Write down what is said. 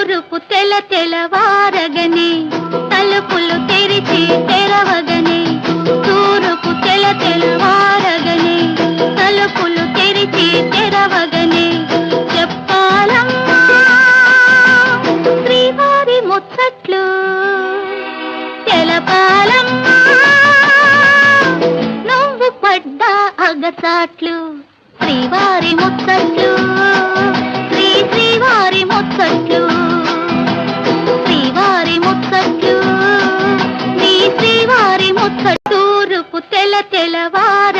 తూరుపు తెలవారగనే తలుపులు తెరిచి తెరవగనే తూరుపు తెలవారగనే తలుపులు తెరిచి తెరవగనే చెప్పాలమ్మా శ్రీవారి ముచ్చట్లు తెలపాలమ్మా నువ్వు పడ్డా అగచాట్లు శ్రీవారి ముచ్చట్లు శ్రీవారి ముచ్చట్లు శ్రీవారి ముచ్చట్లు నీ శ్రీవారి ముచ్చట్లు తూరుపు తెలవార